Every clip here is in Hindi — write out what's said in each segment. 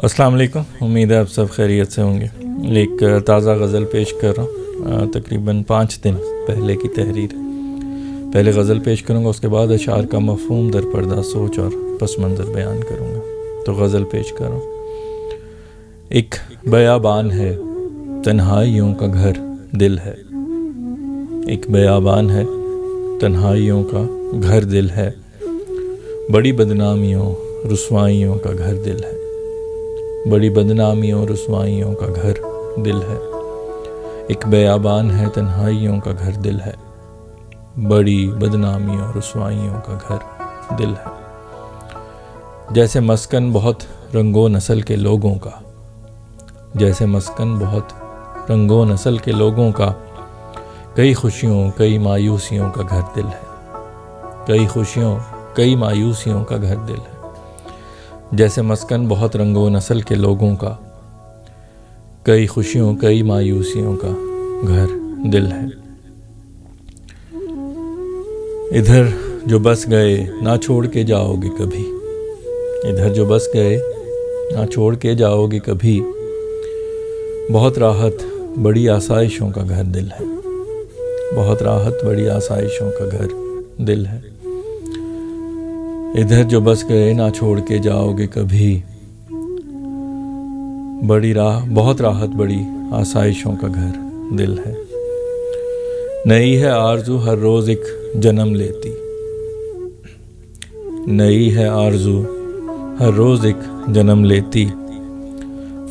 अस्सलाम वालेकुम। उम्मीद है आप सब खैरियत से होंगे। एक ताज़ा गज़ल पेश कर रहा हूँ, तकरीबन 5 दिन पहले की तहरीर। पहले गज़ल पेश करूँगा, उसके बाद अशार का मफ़हूम दर पर्दा सोच और पस मंज़र बयान करूँगा। तो गज़ल पेश कर रहा हूँ। एक बयाबान है तन्हाइयों का घर दिल है। एक बयाबान है तन्हाइयों का घर दिल है। बड़ी बदनामियों रुसवाइयों का घर दिल है। बड़ी बदनामियों रुसवाइयों का घर दिल है। एक बयाबान है तन्हाइयों का घर दिल है। बड़ी बदनामियों रुसवाइयों का घर दिल है। जैसे मस्कन बहुत रंगो नस्ल के लोगों का, जैसे मस्कन बहुत रंगो नस्ल के लोगों का, कई खुशियों कई मायूसियों का घर दिल है। कई खुशियों कई मायूसियों का घर दिल है। जैसे मस्कन बहुत रंगो नस्ल के लोगों का, कई खुशियों कई मायूसियों का घर दिल है। इधर जो बस गए ना छोड़ के जाओगे कभी। इधर जो बस गए ना छोड़ के जाओगे कभी। बहुत राहत बड़ी आसाइशों का घर दिल है। बहुत राहत बड़ी आसाइशों का घर दिल है। इधर जो बस गए ना छोड़ के जाओगे कभी। बहुत राहत बड़ी आसाइशों का घर दिल है। नई है आरज़ू हर रोज़ एक जन्म लेती। नई है आरज़ू हर रोज़ एक जन्म लेती।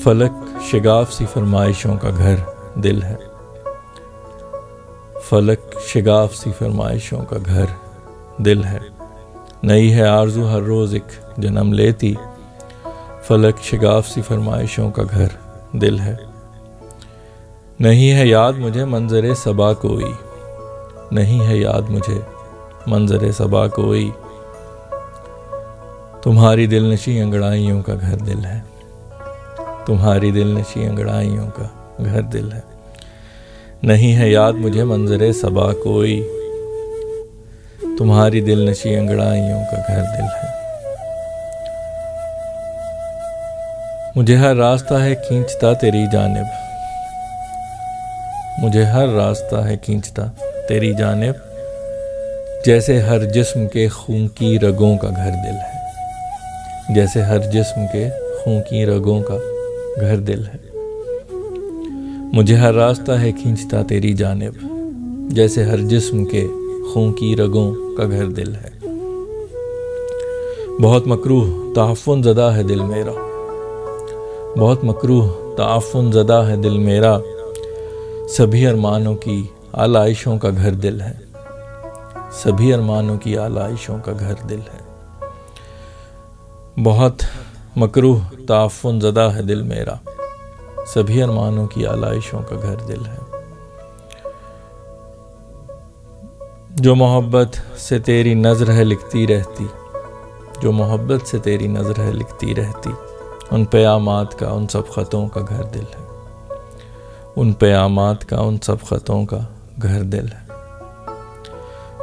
फलक शिगाफ सी फरमाइशों का घर दिल है। फलक शिगाफ सी फरमाइशों का घर दिल है। नई है आरज़ू हर रोज़ एक जन्म लेती। फलक शिगाफ सी फरमाइशों का घर दिल है। नहीं है याद मुझे मंज़रे सबा कोई। नहीं है याद मुझे मंज़रे सबा कोई। तुम्हारी दिलनशी अंगड़ाइयों का घर दिल है। तुम्हारी दिलनशी अंगड़ाइयों का घर दिल है। नहीं है याद मुझे मंज़रे सबा कोई। तुम्हारी दिलनशी अंगड़ाइयों का घर दिल है। मुझे हर रास्ता है खींचता तेरी जानिब। मुझे हर रास्ता है खींचता तेरी जानिब। जैसे हर जिस्म के खून की रगों का घर दिल है। जैसे हर जिस्म के खून की रगों का घर दिल है। मुझे हर रास्ता है खींचता तेरी जानिब। जैसे हर जिस्म के खून की रगों का घर दिल है। बहुत मकरूह ताफ़ुन ज़दा है दिल मेरा। बहुत मकरूह ताफ़ुन ज़दा है दिल मेरा। सभी अरमानों की आलाइशों का घर दिल है। सभी अरमानों की आलाइशों का घर दिल है। बहुत मकरूह ताफ़ुन ज़दा है दिल मेरा। सभी अरमानों की आलाइशों का घर दिल है। जो मोहब्बत से तेरी नज़र है लिखती रहती। जो मोहब्बत से तेरी नज़र है लिखती रहती। उन क़यामात का उन सब ख़तों का घर दिल है। उन क़यामात का उन सब ख़तों का घर दिल है।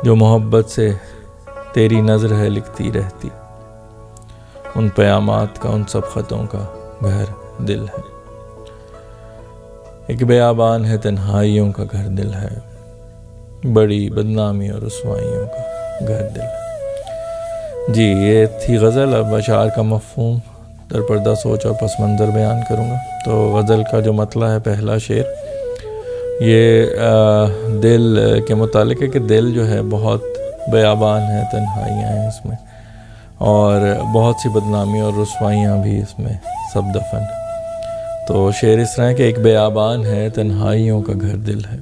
जो मोहब्बत से तेरी नज़र है लिखती रहती। उन क़यामात का उन सब ख़तों का घर दिल है। एक बयाबान है तन्हाइयों का घर दिल है। बड़ी बदनामी और रुसवाइयों का घर दिल है। जी, ये थी गज़ल। अब अशार का मफ़हूम दर पर्दा सोच और पस मंज़र बयान करूँगा। तो गज़ल का जो मतला है, पहला शेर ये दिल के मुतालिक है कि दिल जो है बहुत बयाबान है, तन्हाइयाँ हैं इसमें, और बहुत सी बदनामी और रुसवाइयाँ भी इसमें सब दफन। तो शेर इस तरह है कि एक बयाबान है तन्हाइयों का घर दिल है।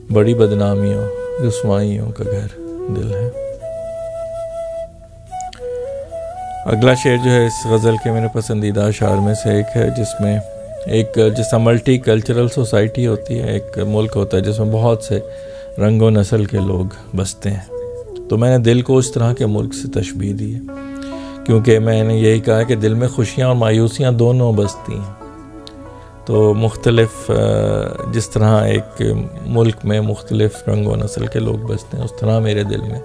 बड़ी बदनामियों रुसवाइयों का घर दिल है। अगला शेर जो है इस गज़ल के मेरे पसंदीदा अशार में से एक है, जिसमें एक जैसा मल्टी कल्चरल सोसाइटी होती है, एक मुल्क होता है जिसमें बहुत से रंगो नस्ल के लोग बसते हैं। तो मैंने दिल को उस तरह के मुल्क से तशबीह दी है, क्योंकि मैंने यही कहा कि दिल में खुशियाँ और मायूसियाँ दोनों बसती हैं। तो मुख्तलिफ जिस तरह एक मुल्क में मुख्तलिफ रंग व नस्ल के लोग बसते हैं, उस तरह मेरे दिल में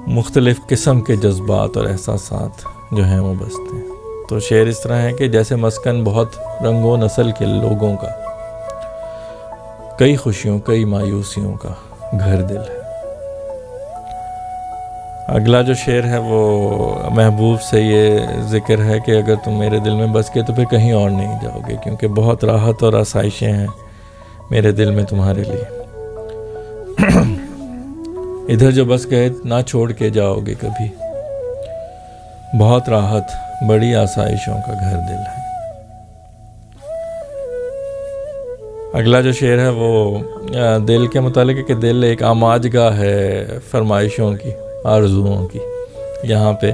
मुख्तलिफ़ किस्म के जज्बात और एहसासात जो हैं वो बसते हैं। तो शेर इस तरह है कि जैसे मस्कन बहुत रंगों नस्ल के लोगों का, कई खुशियों कई मायूसियों का घर दिल है। अगला जो शेर है वो महबूब से ये ज़िक्र है कि अगर तुम मेरे दिल में बस गए तो फिर कहीं और नहीं जाओगे, क्योंकि बहुत राहत और आसाइशें हैं मेरे दिल में तुम्हारे लिए। इधर जो बस गए ना छोड़ के जाओगे कभी, बहुत राहत बड़ी आसाइशों का घर दिल है। अगला जो शेर है वो दिल के मुतालिक है कि दिल एक आमाजगाह है फरमाइशों की, आरजुओं की। यहाँ पे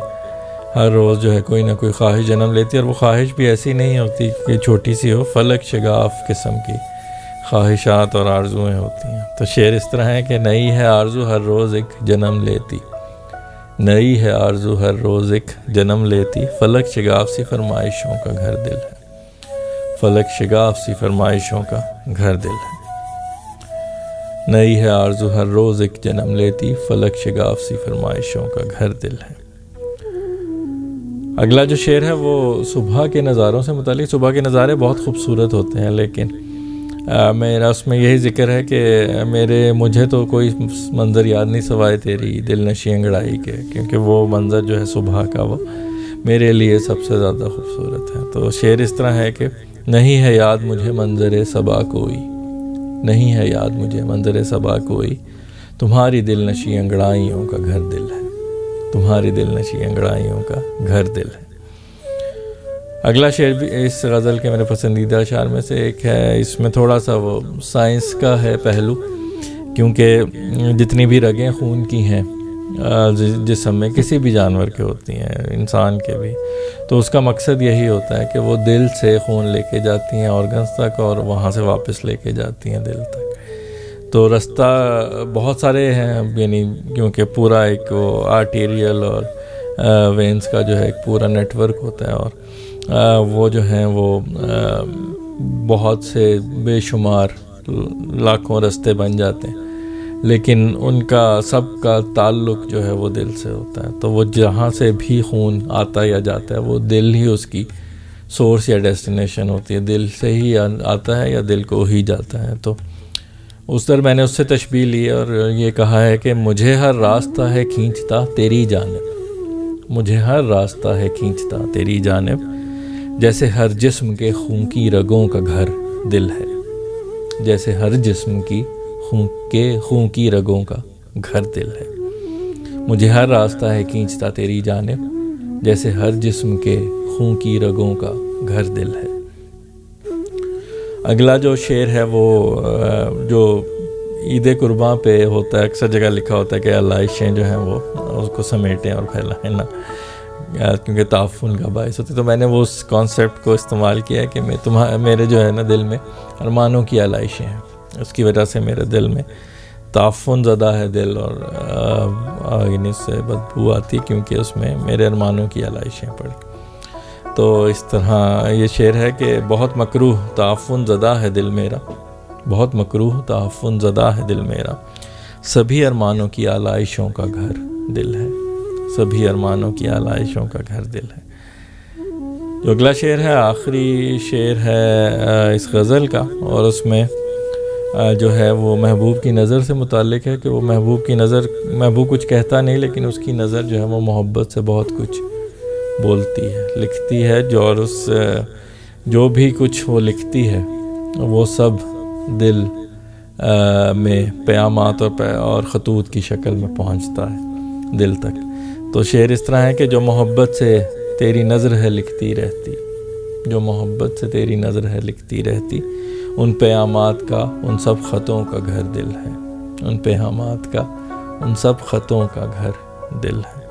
हर रोज़ जो है कोई ना कोई ख्वाहिश जन्म लेती है, और वो ख्वाहिश भी ऐसी नहीं होती कि छोटी सी हो, फलक शगाफ किस्म की ख्वाहिशात और आरजुएँ होती हैं। तो शेर इस तरह है कि नई है आरजू हर रोज़ एक जन्म लेती, नई है आरजू हर रोज़ एक जन्म लेती, फलक शगाफ सी फरमाइशों का घर दिल है, फलक शगाफ सी फरमाइशों का घर दिल है। नई है आरजू हर रोज़ एक जन्म लेती, फलक शगाफ सी फरमाइशों का घर दिल है। अगला जो शेर है वो सुबह के नज़ारों से मुतालिक। सुबह के नज़ारे बहुत खूबसूरत होते हैं, लेकिन मेरा उसमें यही ज़िक्र है कि मुझे तो कोई मंज़र याद नहीं सवाए तेरी दिल नशी अंगड़ाई के, क्योंकि वो मंज़र जो है सुबह का वो मेरे लिए सबसे ज़्यादा खूबसूरत है। तो शेर इस तरह है कि नहीं है याद मुझे मंज़र सबा कोई, नहीं है याद मुझे मंज़र सबा कोई, तुम्हारी दिल नशी अंगड़ाइयों का घर दिल है, तुम्हारी दिल नशी अंगड़ाइयों का घर दिल है। अगला शेर भी इस गज़ल के मेरे पसंदीदा अशार में से एक है। इसमें थोड़ा सा वो साइंस का है पहलू, क्योंकि जितनी भी रगें खून की हैं जिस्म में किसी भी जानवर के होती हैं, इंसान के भी, तो उसका मकसद यही होता है कि वो दिल से खून लेके जाती हैं ऑर्गन्स तक, और वहाँ से वापस लेके जाती हैं दिल तक। तो रास्ता बहुत सारे हैं, यानी क्योंकि पूरा एक वो आर्टेरियल और वेंस का जो है एक पूरा नेटवर्क होता है, और वो जो हैं वो बहुत से बेशुमार लाखों रास्ते बन जाते हैं, लेकिन उनका सबका ताल्लुक़ जो है वो दिल से होता है। तो वो जहाँ से भी खून आता या जाता है वो दिल ही उसकी सोर्स या डेस्टिनेशन होती है, दिल से ही आता है या दिल को ही जाता है। तो उस तरह मैंने उससे तशबीह ली और ये कहा है कि मुझे हर रास्ता है खींचता तेरी जानिब, मुझे हर रास्ता है खींचता तेरी जानिब, जैसे हर जिस्म के खून की रगों का घर दिल है, जैसे हर जिस्म की खून की रगों का घर दिल है। मुझे हर रास्ता है खींचता तेरी जानिब, जैसे हर जिस्म के खून की रगों का घर दिल है। अगला जो शेर है वो जो ईद कुर्बान पे होता है, अक्सर जगह लिखा होता है कि आलाइशें जो हैं वो उसको समेटें और फैलाएं ना, क्योंकि ताफ़ुन का बायस होती है। तो मैंने वो उस कॉन्सेप्ट को इस्तेमाल किया है कि मेरे जो है ना दिल में अरमानों की आलाइशें हैं, उसकी वजह से मेरे दिल में ताफ़ुन ज़्यादा है दिल, और इन्हीं से बदबू आती क्योंकि उसमें मेरे अरमानों की आलाइशें पड़ी। तो इस तरह ये शेर है कि बहुत मकरूह ताफ़ुन ज़दा है दिल मेरा, बहुत मकरूह ताफ़ुन ज़दा है दिल मेरा, सभी अरमानों की आलाइशों का घर दिल है, सभी अरमानों की आलाइशों का घर दिल है। जो अगला शेर है आखिरी शेर है इस गज़ल का, और उसमें जो है वो महबूब की नज़र से मुताल्लिक़ है कि वो महबूब की नज़र, महबूब कुछ कहता नहीं लेकिन उसकी नज़र जो है वो मोहब्बत से बहुत कुछ बोलती है, लिखती है जो, और उस जो भी कुछ वो लिखती है वो सब दिल में क़यामात और ख़तूत की शक्ल में पहुंचता है दिल तक। तो शेर इस तरह है कि जो मोहब्बत से तेरी नज़र है लिखती रहती, जो मोहब्बत से तेरी नज़र है लिखती रहती, उन क़यामात का उन सब ख़तों का घर दिल है, उन क़यामात का उन सब ख़तों का घर दिल है।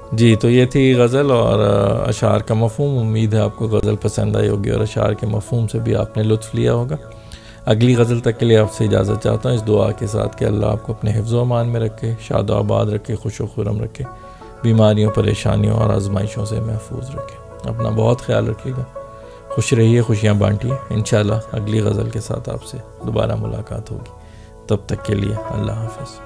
जी, तो ये थी गज़ल और अशार का मफ़हूम। उम्मीद है आपको गज़ल पसंद आई होगी और अशार के मफ़हूम से भी आपने लुत्फ़ लिया होगा। अगली गज़ल तक के लिए आपसे इजाज़त चाहता हूँ इस दुआ के साथ कि अल्लाह आपको अपने हिफ्ज़ व अमान में रखे, शाद आबाद रखे, खुश व खुर्रम रखे, बीमारियों परेशानियों और आजमाइशों से महफूज रखे। अपना बहुत ख्याल रखिएगा, खुश रहिए, खुशियाँ बांटिए। इंशाअल्लाह अगली गज़ल के साथ आपसे दोबारा मुलाकात होगी। तब तक के लिए अल्लाह हाफ़िज़।